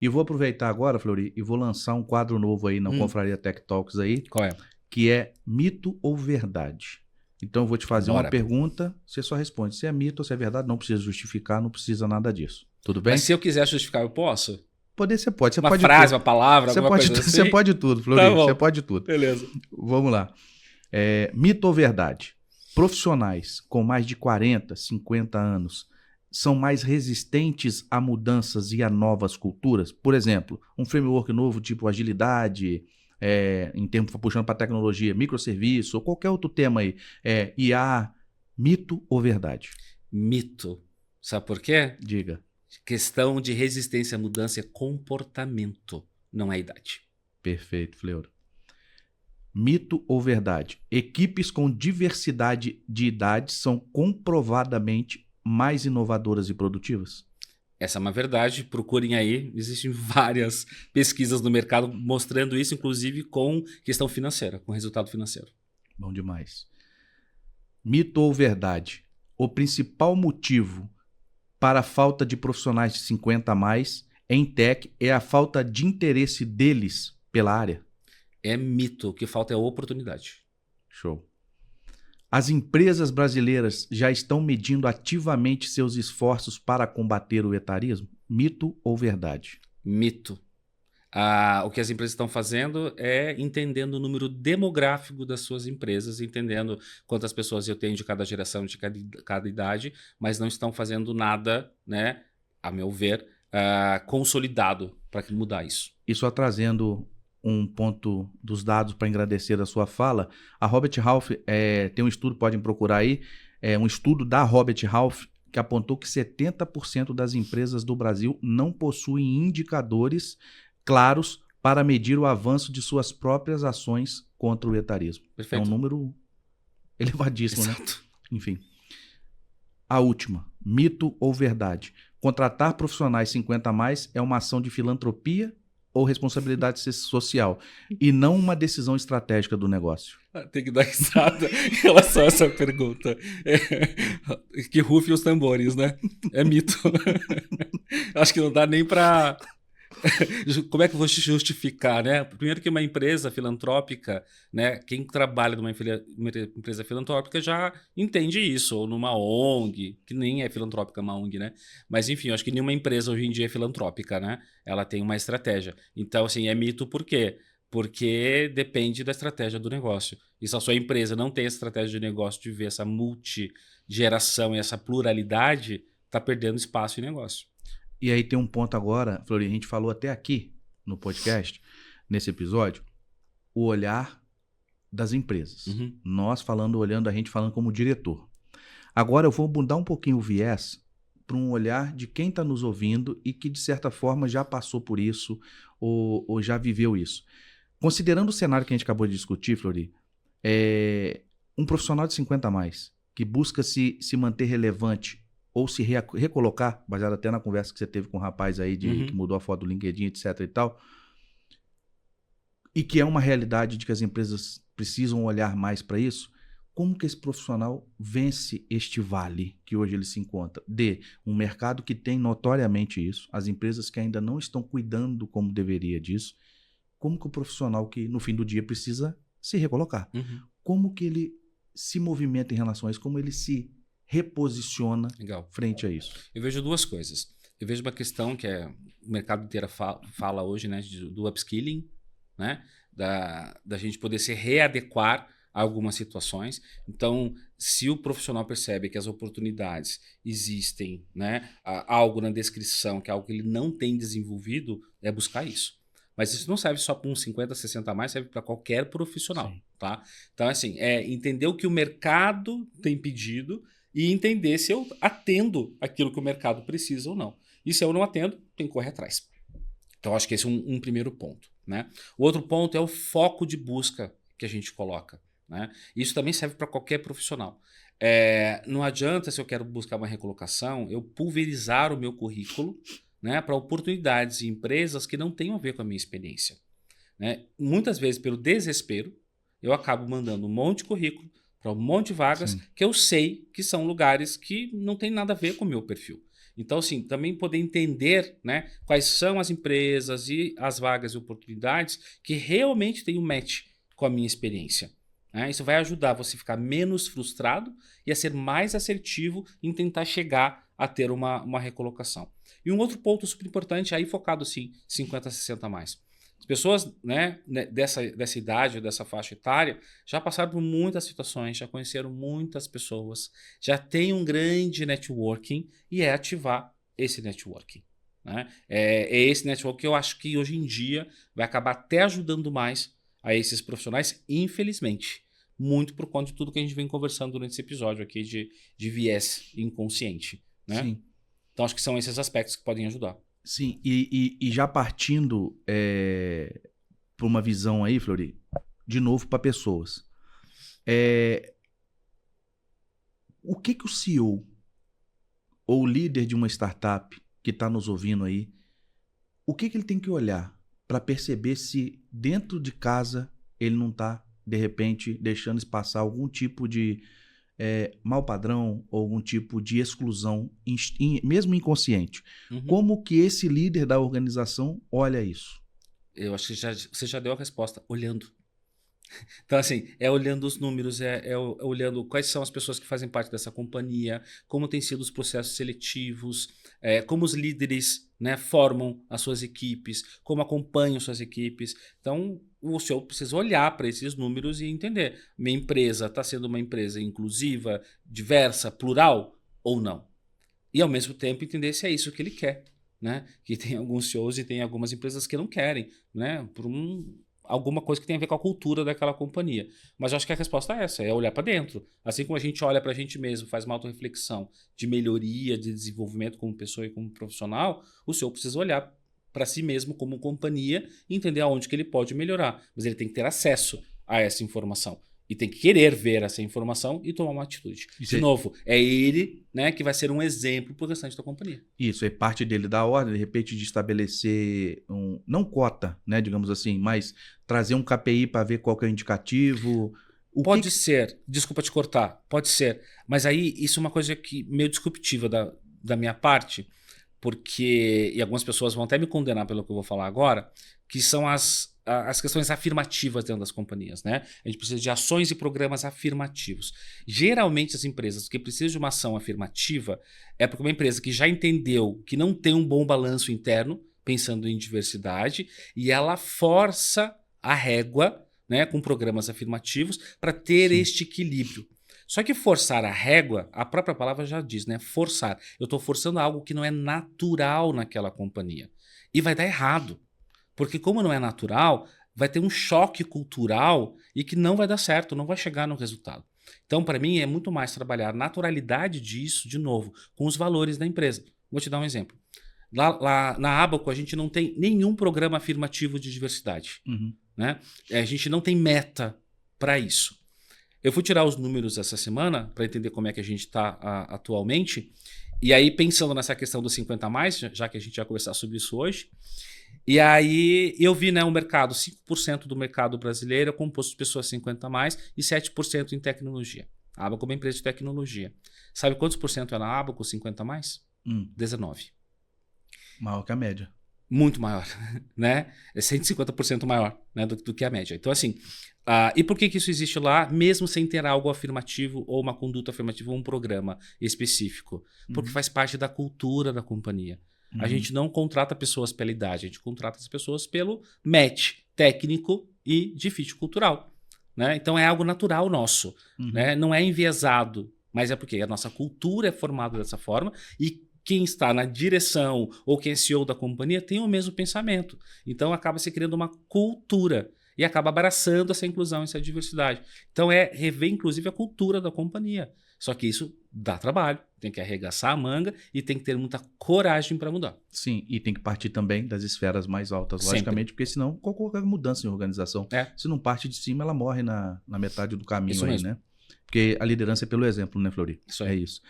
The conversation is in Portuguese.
E vou aproveitar agora, Flori, e vou lançar um quadro novo aí na Confraria Tech Talks aí, Qual é? que é mito ou verdade. Então eu vou te fazer uma Bora. pergunta, você só responde se é mito ou se é verdade, não precisa justificar, não precisa nada disso. Tudo bem? Mas se eu quiser justificar, eu posso? Poder você pode, você Uma pode frase, tudo. uma palavra, alguma coisa assim? Você pode tudo, Tá Flori, você bom. pode tudo. Beleza. Vamos lá. Mito ou verdade? Profissionais com mais de 40, 50 anos são mais resistentes a mudanças e a novas culturas? Por exemplo, um framework novo tipo agilidade, em termos puxando para tecnologia, microserviço ou qualquer outro tema aí, IA, mito ou verdade? Mito. Sabe por quê? Diga. Questão de resistência à mudança é comportamento, não é idade. Perfeito, Fleury. Mito ou verdade? Equipes com diversidade de idades são comprovadamente mais inovadoras e produtivas? Essa é uma verdade, procurem aí, existem várias pesquisas no mercado mostrando isso, inclusive com questão financeira, com resultado financeiro. Bom demais. Mito ou verdade? O principal motivo para a falta de profissionais de 50 a mais em tech é a falta de interesse deles pela área? É mito, o que falta é oportunidade. Show. As empresas brasileiras já estão medindo ativamente seus esforços para combater o etarismo? Mito ou verdade? Mito. O que as empresas estão fazendo é entendendo o número demográfico das suas empresas, entendendo quantas pessoas eu tenho de cada geração, de cada idade, mas não estão fazendo nada, né, a meu ver, consolidado para mudar isso. E só trazendo um ponto dos dados para agradecer a sua fala, a Robert Half tem um estudo, podem procurar aí, um estudo da Robert Half que apontou que 70% das empresas do Brasil não possuem indicadores claros para medir o avanço de suas próprias ações contra o etarismo. Perfeito. É um número elevadíssimo, Exato. Né? Enfim. A última, mito ou verdade? Contratar profissionais 50 a mais é uma ação de filantropia ou responsabilidade social e não uma decisão estratégica do negócio? Tem que dar risada em relação a essa pergunta. Que rufe os tambores, né? É mito. Acho que não dá nem para... Como é que eu vou justificar, né? Primeiro que uma empresa filantrópica, né? Quem trabalha numa empresa filantrópica já entende isso, ou numa ONG, que nem é filantrópica uma ONG, né? Mas enfim, eu acho que nenhuma empresa hoje em dia é filantrópica, né? Ela tem uma estratégia. Então, assim, é mito por quê? Porque depende da estratégia do negócio. E se a sua empresa não tem a estratégia de negócio de ver essa multigeração e essa pluralidade, está perdendo espaço em negócio. E aí tem um ponto agora, Flori, a gente falou até aqui no podcast, nesse episódio, o olhar das empresas. Uhum. Nós olhando a gente falando como diretor. Agora eu vou mudar um pouquinho o viés para um olhar de quem está nos ouvindo e que, de certa forma, já passou por isso ou já viveu isso. Considerando o cenário que a gente acabou de discutir, Flori, um profissional de 50 a mais, que busca se manter relevante ou se recolocar, baseado até na conversa que você teve com o rapaz aí que mudou a foto do LinkedIn, etc e tal, e que é uma realidade de que as empresas precisam olhar mais para isso, como que esse profissional vence este vale que hoje ele se encontra? De um mercado que tem notoriamente isso, as empresas que ainda não estão cuidando como deveria disso, como que o profissional que no fim do dia precisa se recolocar, como que ele se movimenta em relação a isso, como ele se reposiciona frente a isso? Eu vejo duas coisas. Eu vejo uma questão que o mercado inteiro fala hoje, né, do upskilling, né, da gente poder se readequar a algumas situações. Então, se o profissional percebe que as oportunidades existem, né, algo na descrição, que é algo que ele não tem desenvolvido, é buscar isso. Mas isso não serve só para uns 50, 60 a mais, serve para qualquer profissional. Tá? Então, assim, entender o que o mercado tem pedido e entender se eu atendo aquilo que o mercado precisa ou não. E se eu não atendo, tem que correr atrás. Então, acho que esse é um primeiro ponto. Né? O outro ponto é o foco de busca que a gente coloca. Né? Isso também serve para qualquer profissional. Não adianta, se eu quero buscar uma recolocação, eu pulverizar o meu currículo, né, para oportunidades e empresas que não tenham a ver com a minha experiência. Né? Muitas vezes, pelo desespero, eu acabo mandando um monte de currículo para um monte de vagas que eu sei que são lugares que não tem nada a ver com o meu perfil. Então, assim, também poder entender, né, quais são as empresas e as vagas e oportunidades que realmente têm um match com a minha experiência. Né? Isso vai ajudar você a ficar menos frustrado e a ser mais assertivo em tentar chegar a ter uma recolocação. E um outro ponto super importante, aí focado sim, 50, 60 a mais. As pessoas, né, dessa idade, dessa faixa etária, já passaram por muitas situações, já conheceram muitas pessoas, já tem um grande networking e é ativar esse networking. Né? É esse networking que eu acho que hoje em dia vai acabar até ajudando mais a esses profissionais, infelizmente. Muito por conta de tudo que a gente vem conversando durante esse episódio aqui de viés inconsciente. Né? Sim. Então acho que são esses aspectos que podem ajudar. Sim, e já partindo para uma visão aí, Flori, de novo para pessoas. O que o CEO ou o líder de uma startup que está nos ouvindo aí, o que ele tem que olhar para perceber se dentro de casa ele não está, de repente, deixando passar algum tipo de mau padrão ou algum tipo de exclusão, mesmo inconsciente. Uhum. Como que esse líder da organização olha isso? Eu acho que você já deu a resposta, olhando. Então, assim, é olhando os números, olhando quais são as pessoas que fazem parte dessa companhia, como têm sido os processos seletivos, como os líderes, né, formam as suas equipes, como acompanham suas equipes. Então, o senhor precisa olhar para esses números e entender. Minha empresa está sendo uma empresa inclusiva, diversa, plural ou não? E, ao mesmo tempo, entender se é isso que ele quer. Né? Que tem alguns CEOs e tem algumas empresas que não querem, né? Por alguma coisa que tem a ver com a cultura daquela companhia. Mas eu acho que a resposta é essa, é olhar para dentro. Assim como a gente olha para a gente mesmo, faz uma autorreflexão de melhoria, de desenvolvimento como pessoa e como profissional, o senhor precisa olhar para si mesmo como companhia e entender aonde que ele pode melhorar. Mas ele tem que ter acesso a essa informação. E tem que querer ver essa informação e tomar uma atitude. De novo, é ele, né, que vai ser um exemplo para o restante da companhia. Isso, é parte dele da ordem, de repente, de estabelecer não cota, né, digamos assim, mas trazer um KPI para ver qual que é o indicativo. Pode ser, desculpa te cortar, pode ser. Mas aí isso é uma coisa que meio disruptiva da minha parte, porque, e algumas pessoas vão até me condenar pelo que eu vou falar agora, que são as questões afirmativas dentro das companhias, né? A gente precisa de ações e programas afirmativos. Geralmente as empresas que precisam de uma ação afirmativa é porque uma empresa que já entendeu que não tem um bom balanço interno, pensando em diversidade, e ela força a régua, né, com programas afirmativos para ter este equilíbrio. Só que forçar a régua, a própria palavra já diz, né? Forçar. Eu estou forçando algo que não é natural naquela companhia. E vai dar errado. Porque como não é natural, vai ter um choque cultural e que não vai dar certo, não vai chegar no resultado. Então, para mim, é muito mais trabalhar a naturalidade disso, de novo, com os valores da empresa. Vou te dar um exemplo. Lá na Abaco, a gente não tem nenhum programa afirmativo de diversidade. Uhum. Né? A gente não tem meta para isso. Eu fui tirar os números essa semana para entender como é que a gente está atualmente. E aí, pensando nessa questão dos 50 a mais, já que a gente vai conversar sobre isso hoje, e aí eu vi, né, o mercado, 5% do mercado brasileiro é composto de pessoas 50 a mais e 7% em tecnologia. A Abaco é uma empresa de tecnologia. Sabe quantos por cento é na Abaco 50 a mais? 19. Maior que a média. Muito maior, né? É 150% maior, né, do que a média. Então, assim, e por que isso existe lá, mesmo sem ter algo afirmativo ou uma conduta afirmativa ou um programa específico? Porque faz parte da cultura da companhia. A gente não contrata pessoas pela idade, a gente contrata as pessoas pelo match técnico e de fit cultural. Né? Então é algo natural nosso, né? Não é enviesado, mas é porque a nossa cultura é formada dessa forma e quem está na direção ou quem é CEO da companhia tem o mesmo pensamento. Então acaba se criando uma cultura e acaba abraçando essa inclusão, essa diversidade. Então é rever inclusive a cultura da companhia. Só que isso dá trabalho, tem que arregaçar a manga e tem que ter muita coragem para mudar. Sim, e tem que partir também das esferas mais altas, logicamente, porque senão qualquer mudança em organização, se não parte de cima, ela morre na metade do caminho isso aí, mesmo. né? Porque a liderança é pelo exemplo, né, Flori? Isso aí. É isso.